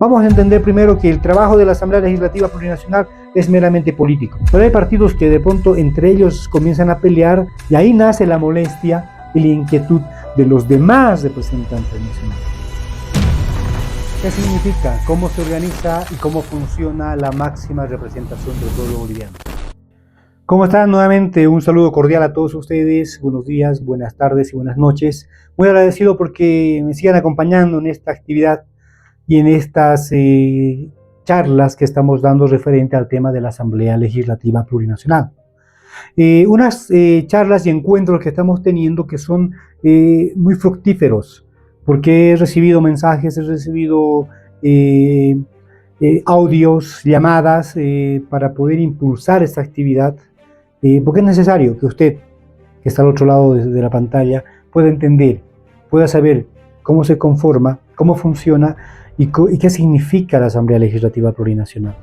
Vamos a entender primero que el trabajo de la Asamblea Legislativa Plurinacional es meramente político. Pero hay partidos que de pronto entre ellos comienzan a pelear y ahí nace la molestia y la inquietud de los demás representantes nacionales. ¿Qué significa? ¿Cómo se organiza y cómo funciona la máxima representación del pueblo boliviano? ¿Cómo están? Nuevamente un saludo cordial a todos ustedes. Buenos días, buenas tardes y buenas noches. Muy agradecido porque me sigan acompañando en esta actividad y en estas charlas que estamos dando referente al tema de la Asamblea Legislativa Plurinacional. Unas charlas y encuentros que estamos teniendo que son muy fructíferos, porque he recibido mensajes, he recibido audios, llamadas para poder impulsar esta actividad, porque es necesario que usted, que está al otro lado de la pantalla, pueda entender, pueda saber cómo se conforma, cómo funciona y qué significa la Asamblea Legislativa Plurinacional.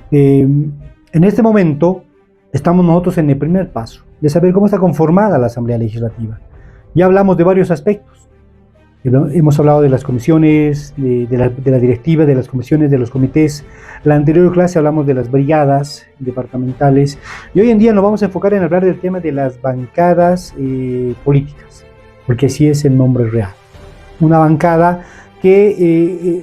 En este momento estamos nosotros en el primer paso de saber cómo está conformada la Asamblea Legislativa. Ya hablamos de varios aspectos. Hemos hablado de las comisiones, de la directiva, de las comisiones, de los comités. La anterior clase hablamos de las brigadas departamentales y hoy en día nos vamos a enfocar en hablar del tema de las bancadas políticas, porque así es el nombre real. Una bancada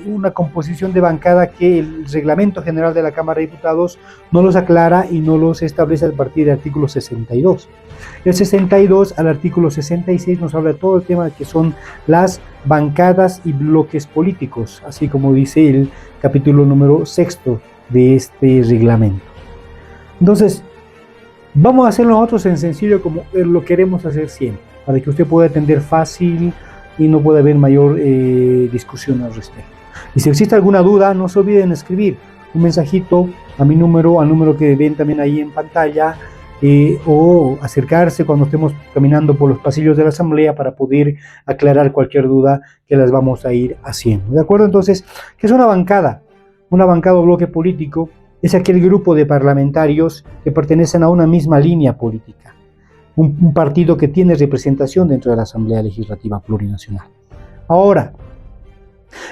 una composición de bancada que el Reglamento General de la Cámara de Diputados no los aclara y no los establece a partir del artículo 62. El 62 al artículo 66 nos habla de todo el tema que son las bancadas y bloques políticos, así como dice el capítulo número 6 de este reglamento. Entonces, vamos a hacerlo nosotros en sencillo como lo queremos hacer siempre, para que usted pueda entender fácil y no puede haber mayor discusión al respecto. Y si existe alguna duda, no se olviden escribir un mensajito a mi número, al número que ven también ahí en pantalla, o acercarse cuando estemos caminando por los pasillos de la Asamblea para poder aclarar cualquier duda que las vamos a ir haciendo. ¿De acuerdo? Entonces, ¿qué es una bancada? Una bancada o bloque político es aquel grupo de parlamentarios que pertenecen a una misma línea política. Un partido que tiene representación dentro de la Asamblea Legislativa Plurinacional. Ahora,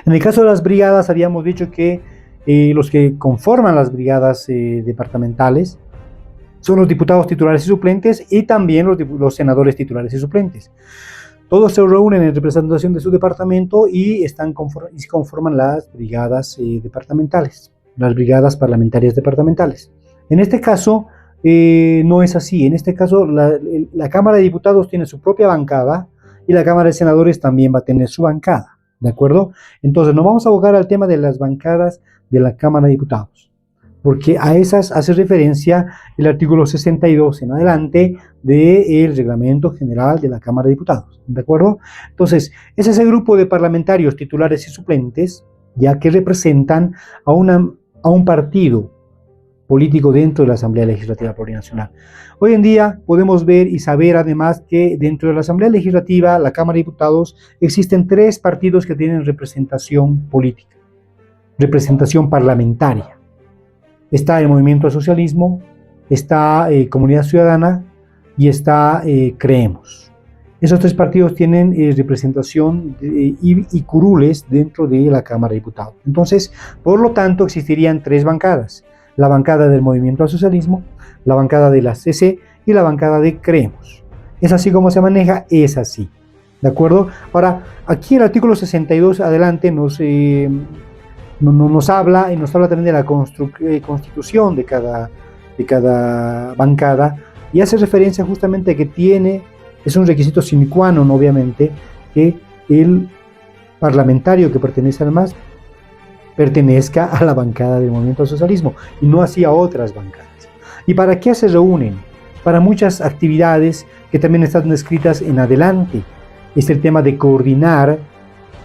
en el caso de las brigadas, habíamos dicho que los que conforman las brigadas departamentales son los diputados titulares y suplentes y también los senadores titulares y suplentes. Todos se reúnen en representación de su departamento y conforman las brigadas departamentales, las brigadas parlamentarias departamentales. En este caso, no es así. En este caso, la Cámara de Diputados tiene su propia bancada y la Cámara de Senadores también va a tener su bancada, ¿de acuerdo? Entonces, nos vamos a abocar al tema de las bancadas de la Cámara de Diputados, porque a esas hace referencia el artículo 62 en adelante del Reglamento General de la Cámara de Diputados, ¿de acuerdo? Entonces, es ese grupo de parlamentarios titulares y suplentes, ya que representan a un partido político dentro de la Asamblea Legislativa Plurinacional. Hoy en día podemos ver y saber además que dentro de la Asamblea Legislativa, la Cámara de Diputados, existen 3 partidos que tienen representación política, representación parlamentaria. Está el Movimiento al Socialismo, está Comunidad Ciudadana y está Creemos. Esos 3 partidos tienen representación y curules dentro de la Cámara de Diputados. Entonces, por lo tanto, existirían 3 bancadas. La bancada del Movimiento al Socialismo, la bancada de la CC y la bancada de Creemos. ¿Es así como se maneja? Es así. ¿De acuerdo? Ahora, aquí el artículo 62 adelante nos habla y nos habla también de la constitución de cada bancada y hace referencia justamente a que es un requisito sine qua non, obviamente, que el parlamentario que pertenece al MAS pertenezca a la bancada del Movimiento al Socialismo y no así a otras bancadas. ¿Y para qué se reúnen? Para muchas actividades que también están descritas en adelante. Es el tema de coordinar.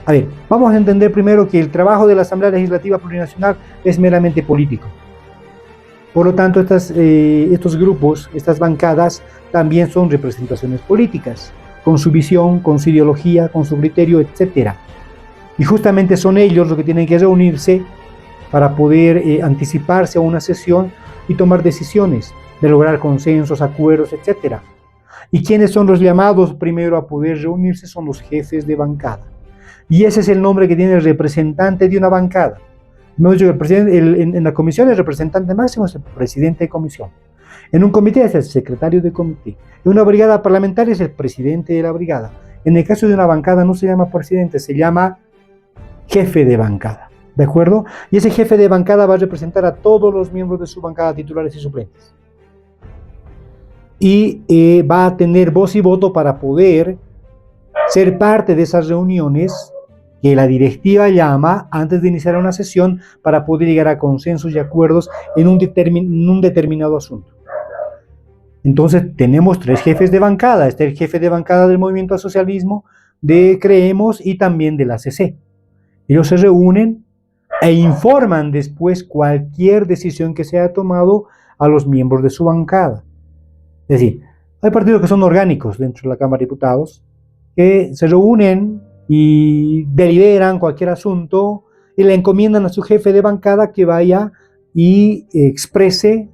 A ver, vamos a entender primero que el trabajo de la Asamblea Legislativa Plurinacional es meramente político. Por lo tanto, estos grupos, estas bancadas, también son representaciones políticas, con su visión, con su ideología, con su criterio, etc. Y justamente son ellos los que tienen que reunirse para poder anticiparse a una sesión y tomar decisiones, de lograr consensos, acuerdos, etc. ¿Y quiénes son los llamados primero a poder reunirse? Son los jefes de bancada. Y ese es el nombre que tiene el representante de una bancada. Hemos dicho que el presidente, en la comisión el representante máximo es el presidente de comisión. En un comité es el secretario de comité. En una brigada parlamentaria es el presidente de la brigada. En el caso de una bancada no se llama presidente, se llama jefe de bancada. ¿De acuerdo? Y ese jefe de bancada va a representar a todos los miembros de su bancada, titulares y suplentes. Y va a tener voz y voto para poder ser parte de esas reuniones que la directiva llama antes de iniciar una sesión para poder llegar a consensos y acuerdos en un determinado asunto. Entonces tenemos 3 jefes de bancada. Está el jefe de bancada del Movimiento al Socialismo, de Creemos y también de la CC. Ellos se reúnen e informan después cualquier decisión que se haya tomado a los miembros de su bancada. Es decir, hay partidos que son orgánicos dentro de la Cámara de Diputados, que se reúnen y deliberan cualquier asunto y le encomiendan a su jefe de bancada que vaya y exprese,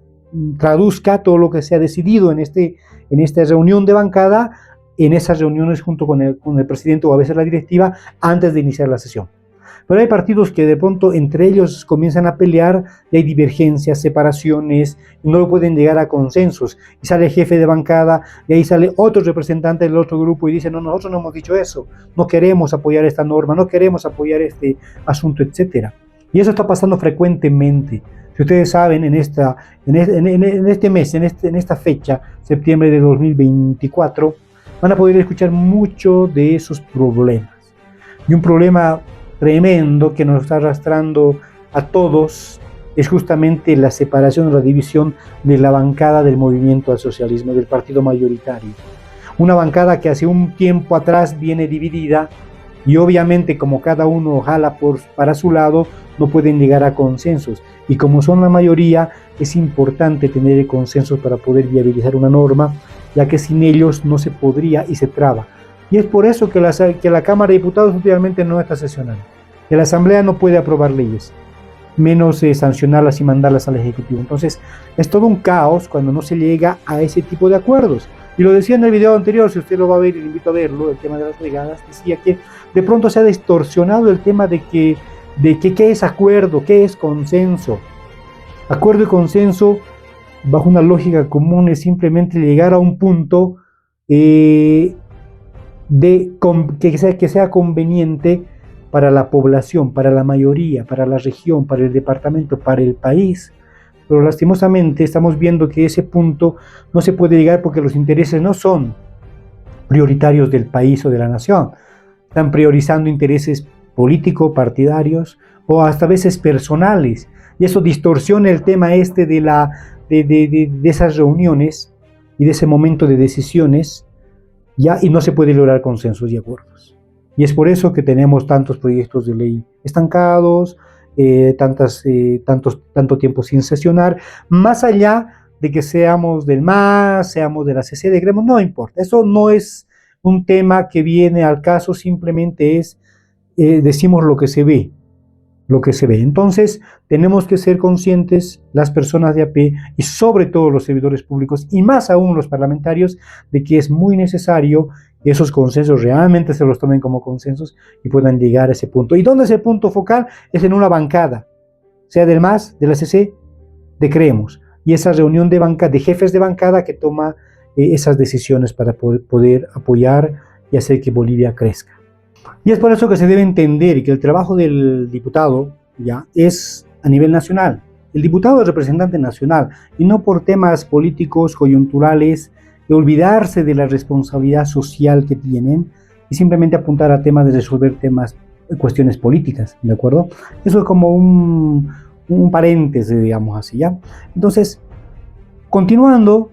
traduzca todo lo que se ha decidido en esta reunión de bancada, en esas reuniones junto con el presidente o a veces la directiva, antes de iniciar la sesión. Pero hay partidos que de pronto entre ellos comienzan a pelear y hay divergencias, separaciones, y no pueden llegar a consensos. Y sale el jefe de bancada y ahí sale otro representante del otro grupo y dice, no, nosotros no hemos dicho eso, no queremos apoyar esta norma, no queremos apoyar este asunto, etc. Y eso está pasando frecuentemente. Si ustedes saben, en este mes, en esta fecha, septiembre de 2024, van a poder escuchar mucho de esos problemas. Y un problema tremendo que nos está arrastrando a todos es justamente la separación o la división de la bancada del Movimiento al Socialismo, del partido mayoritario. Una bancada que hace un tiempo atrás viene dividida y obviamente como cada uno jala para su lado, no pueden llegar a consensos. Y como son la mayoría, es importante tener consensos para poder viabilizar una norma, ya que sin ellos no se podría y se traba. Y es por eso que la Cámara de Diputados últimamente no está sesionando. Que la Asamblea no puede aprobar leyes, menos sancionarlas y mandarlas al Ejecutivo. Entonces, es todo un caos cuando no se llega a ese tipo de acuerdos. Y lo decía en el video anterior, si usted lo va a ver, le invito a verlo, el tema de las brigadas, decía que de pronto se ha distorsionado el tema de qué es acuerdo, qué es consenso. Acuerdo y consenso, bajo una lógica común, es simplemente llegar a un punto que sea conveniente para la población, para la mayoría, para la región, para el departamento, para el país. Pero lastimosamente estamos viendo que ese punto no se puede llegar porque los intereses no son prioritarios del país o de la nación. Están priorizando intereses políticos, partidarios o hasta veces personales. Y eso distorsiona el tema de esas reuniones y de ese momento de decisiones, ¿ya? Y no se puede lograr consensos y acuerdos. Y es por eso que tenemos tantos proyectos de ley estancados, tanto tiempo sin sesionar, más allá de que seamos del MAS, seamos de la CC de Gremios, no importa. Eso no es un tema que viene al caso, simplemente decimos lo que se ve. Entonces, tenemos que ser conscientes, las personas de a pie y sobre todo los servidores públicos y más aún los parlamentarios, de que es muy necesario que esos consensos realmente se los tomen como consensos y puedan llegar a ese punto. ¿Y dónde es el punto focal? Es en una bancada, sea del MAS, de la CC, de Creemos, y esa reunión de jefes de bancada que toma esas decisiones para poder apoyar y hacer que Bolivia crezca. Y es por eso que se debe entender que el trabajo del diputado ya es a nivel nacional. El diputado es representante nacional y no por temas políticos coyunturales de olvidarse de la responsabilidad social que tienen y simplemente apuntar a temas de resolver cuestiones políticas, ¿de acuerdo? Eso es como un paréntesis, digamos así, ¿ya? Entonces, continuando,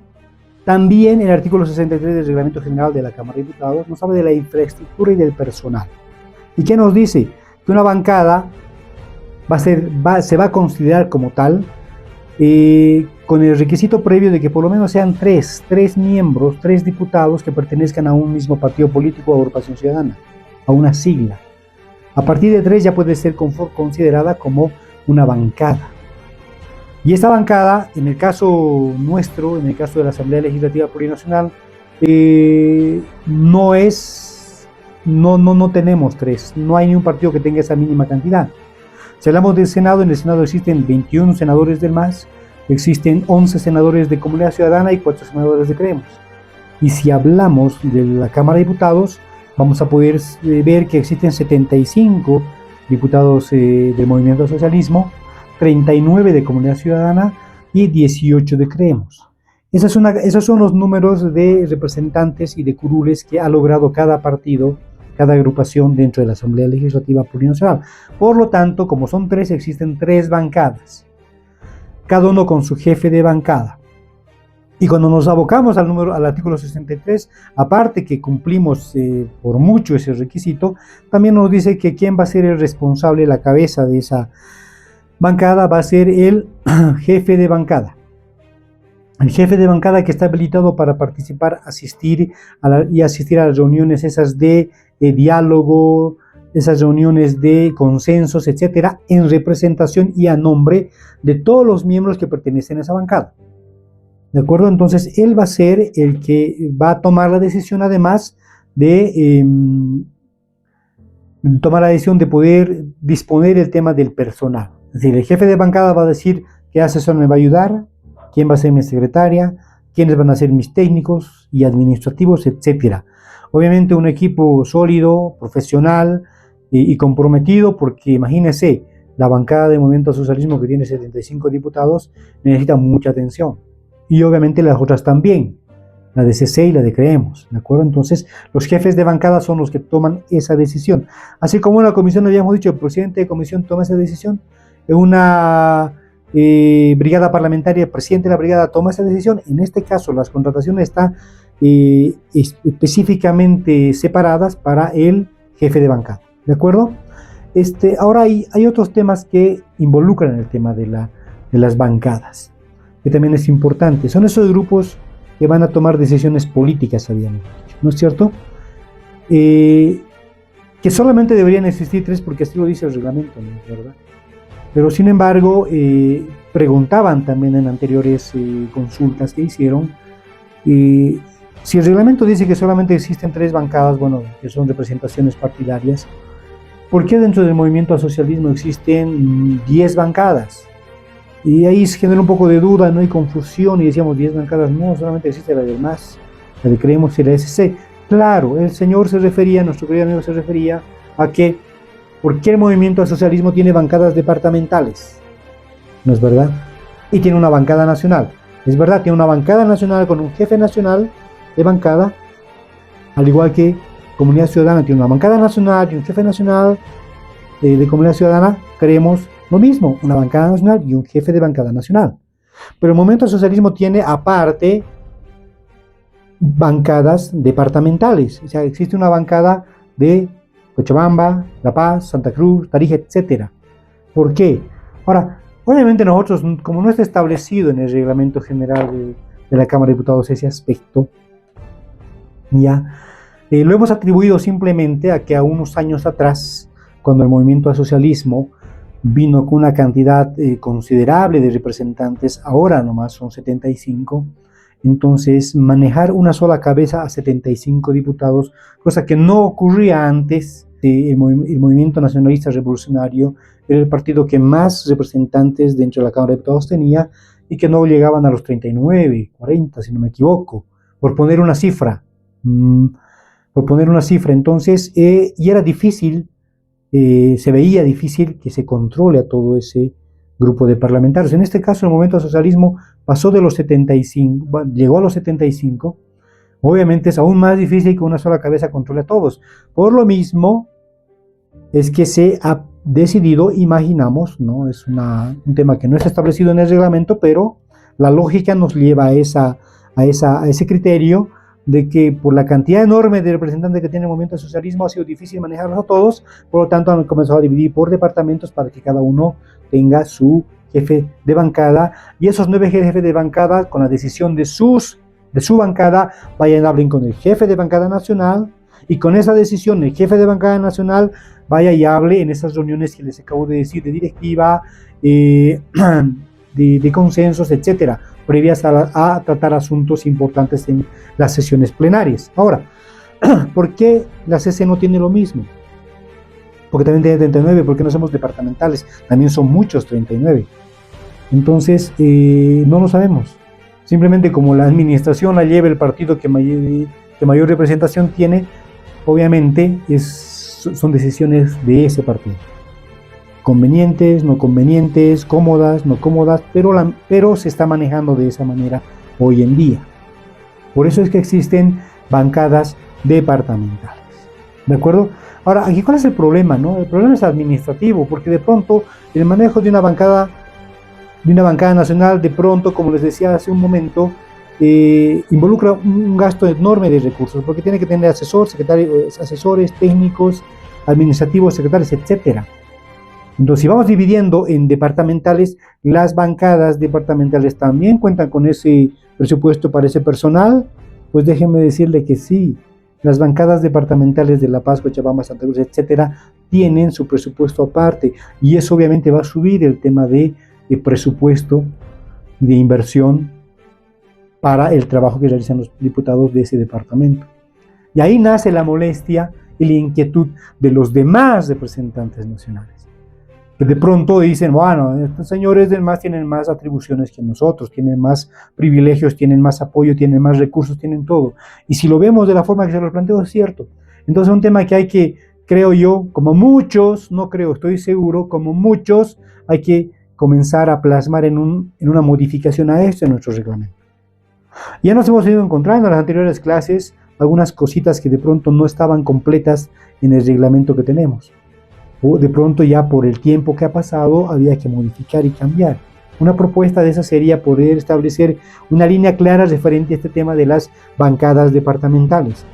también el artículo 63 del Reglamento General de la Cámara de Diputados nos habla de la infraestructura y del personal. ¿Y qué nos dice? Que una bancada se va a considerar como tal con el requisito previo de que por lo menos sean tres miembros, 3 diputados que pertenezcan a un mismo partido político o agrupación ciudadana, a una sigla. A partir de 3 ya puede ser considerada como una bancada. Y esta bancada, en el caso nuestro, en el caso de la Asamblea Legislativa Plurinacional, no tenemos 3, no hay ni un partido que tenga esa mínima cantidad. Si hablamos del Senado, en el Senado existen 21 senadores del MAS, existen 11 senadores de Comunidad Ciudadana y 4 senadores de Creemos. Y si hablamos de la Cámara de Diputados, vamos a poder ver que existen 75 diputados del Movimiento Socialismo, 39 de Comunidad Ciudadana y 18 de Creemos. Esos son los números de representantes y de curules que ha logrado cada partido, cada agrupación dentro de la Asamblea Legislativa Plurinacional. Por lo tanto, como son 3, existen 3 bancadas, cada uno con su jefe de bancada. Y cuando nos abocamos al artículo 63, aparte que cumplimos por mucho ese requisito, también nos dice que quién va a ser el responsable, la cabeza de esa bancada va a ser el jefe de bancada. El jefe de bancada que está habilitado para participar, asistir a las reuniones esas de diálogo, esas reuniones de consensos, etcétera, en representación y a nombre de todos los miembros que pertenecen a esa bancada. ¿De acuerdo? Entonces, él va a ser el que va a tomar la decisión, además de tomar la decisión de poder disponer el tema del personal. Es decir, el jefe de bancada va a decir qué asesor me va a ayudar, quién va a ser mi secretaria, quiénes van a ser mis técnicos y administrativos, etcétera. Obviamente un equipo sólido, profesional y comprometido, porque imagínense, la bancada de Movimiento Socialismo, que tiene 75 diputados, necesita mucha atención. Y obviamente las otras también, la de CC y la de Creemos, ¿de acuerdo? Entonces, los jefes de bancada son los que toman esa decisión. Así como en la comisión habíamos dicho, el presidente de comisión toma esa decisión, en una brigada parlamentaria, el presidente de la brigada toma esa decisión. En este caso, las contrataciones están específicamente separadas para el jefe de bancada, ¿de acuerdo? Ahora hay otros temas que involucran el tema de las bancadas, que también es importante. Son esos grupos que van a tomar decisiones políticas, habíamos dicho, ¿no es cierto? Que solamente deberían existir 3 porque así lo dice el reglamento, ¿no es verdad? Pero sin embargo, preguntaban también en anteriores consultas que hicieron, si el reglamento dice que solamente existen 3 bancadas, bueno, que son representaciones partidarias, ¿por qué dentro del movimiento al socialismo existen 10 bancadas? Y ahí se genera un poco de duda, no hay confusión, y decíamos 10 bancadas, no, solamente existe la del MAS, la de Creemos y la SC. Claro, el señor se refería, nuestro querido amigo se refería a que ¿por qué el movimiento al socialismo tiene bancadas departamentales? ¿No es verdad? Y tiene una bancada nacional. Es verdad, tiene una bancada nacional con un jefe nacional de bancada, al igual que Comunidad Ciudadana tiene una bancada nacional y un jefe nacional de Comunidad Ciudadana. Creemos lo mismo, una bancada nacional y un jefe de bancada nacional. Pero el movimiento al socialismo tiene aparte bancadas departamentales. O sea, existe una bancada de Cochabamba, La Paz, Santa Cruz, Tarija, etc. ¿Por qué? Ahora, obviamente nosotros, como no está establecido en el reglamento general de la Cámara de Diputados ese aspecto, ya lo hemos atribuido simplemente a que a unos años atrás, cuando el movimiento al socialismo vino con una cantidad considerable de representantes, ahora nomás son 75, entonces manejar una sola cabeza a 75 diputados, cosa que no ocurría antes. El movimiento nacionalista revolucionario era el partido que más representantes dentro de la Cámara de Diputados tenía y que no llegaban a los 39, 40, si no me equivoco, por poner una cifra. Entonces, y era difícil, se veía difícil que se controle a todo ese grupo de parlamentarios. En este caso, el movimiento del socialismo pasó de los 75, bueno, llegó a los 75. Obviamente es aún más difícil que una sola cabeza controle a todos. Por lo mismo es que se ha decidido, imaginamos, ¿no? Es un tema que no está establecido en el reglamento, pero la lógica nos lleva a ese criterio de que por la cantidad enorme de representantes que tiene el movimiento del socialismo ha sido difícil manejarlos a todos, por lo tanto han comenzado a dividir por departamentos para que cada uno tenga su jefe de bancada, y esos 9 jefes de bancada, con la decisión de su bancada, vayan y hablen con el jefe de bancada nacional, y con esa decisión el jefe de bancada nacional vaya y hable en esas reuniones que les acabo de decir, de directiva, de consensos, etcétera, previas a tratar asuntos importantes en las sesiones plenarias. Ahora, ¿por qué la CC no tiene lo mismo? Porque también tiene 39, ¿por qué no hacemos departamentales? También son muchos 39. Entonces, no lo sabemos. Simplemente como la administración la lleva el partido que mayor representación tiene, obviamente son decisiones de ese partido. Convenientes, no convenientes, cómodas, no cómodas, pero se está manejando de esa manera hoy en día. Por eso es que existen bancadas departamentales. ¿De acuerdo? Ahora, aquí ¿cuál es el problema, no? El problema es administrativo, porque de pronto el manejo de una bancada nacional, de pronto, como les decía hace un momento, involucra un gasto enorme de recursos, porque tiene que tener asesores técnicos, administrativos, secretarios, etcétera. Entonces, si vamos dividiendo en departamentales, las bancadas departamentales también cuentan con ese presupuesto para ese personal. Pues déjenme decirle que sí, las bancadas departamentales de La Paz, Cochabamba, Santa Cruz, etcétera, tienen su presupuesto aparte, y eso obviamente va a subir el tema de presupuesto y de inversión para el trabajo que realizan los diputados de ese departamento. Y ahí nace la molestia y la inquietud de los demás representantes nacionales, que de pronto dicen, bueno, estos señores demás tienen más atribuciones que nosotros, tienen más privilegios, tienen más apoyo, tienen más recursos, tienen todo. Y si lo vemos de la forma que se lo planteo, es cierto. Entonces es un tema que hay que, creo yo, como muchos, no creo, estoy seguro, como muchos, hay que comenzar a plasmar en una modificación a esto en nuestro reglamento. Ya nos hemos ido encontrando en las anteriores clases algunas cositas que de pronto no estaban completas en el reglamento que tenemos. O de pronto ya por el tiempo que ha pasado había que modificar y cambiar. Una propuesta de esa sería poder establecer una línea clara referente a este tema de las bancadas departamentales,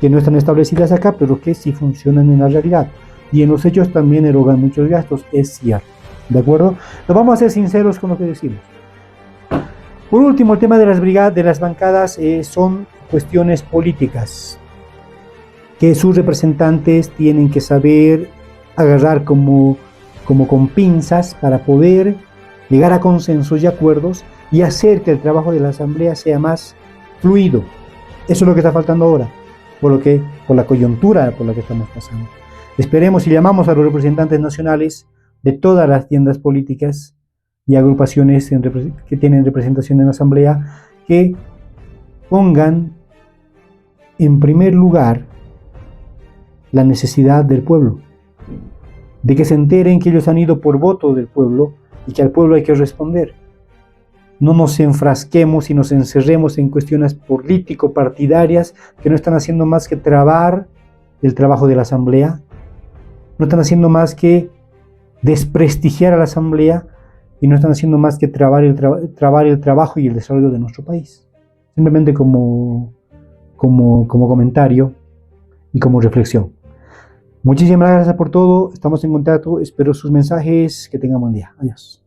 que no están establecidas acá, pero que sí funcionan en la realidad. Y en los hechos también erogan muchos gastos, es cierto. ¿De acuerdo? Nos vamos a ser sinceros con lo que decimos. Por último, el tema de las bancadas son cuestiones políticas, que sus representantes tienen que saber agarrar como con pinzas para poder llegar a consensos y acuerdos y hacer que el trabajo de la Asamblea sea más fluido. Eso es lo que está faltando ahora, por la coyuntura por la que estamos pasando. Esperemos y llamamos a los representantes nacionales de todas las tiendas políticas y agrupaciones que tienen representación en la Asamblea, que pongan en primer lugar la necesidad del pueblo, de que se enteren que ellos han ido por voto del pueblo y que al pueblo hay que responder. No nos enfrasquemos y nos encerremos en cuestiones político-partidarias que no están haciendo más que trabar el trabajo de la Asamblea, no están haciendo más que desprestigiar a la Asamblea y no están haciendo más que trabar el trabajo y el desarrollo de nuestro país. Simplemente como comentario y como reflexión. Muchísimas gracias por todo, estamos en contacto, espero sus mensajes, que tengan buen día, adiós.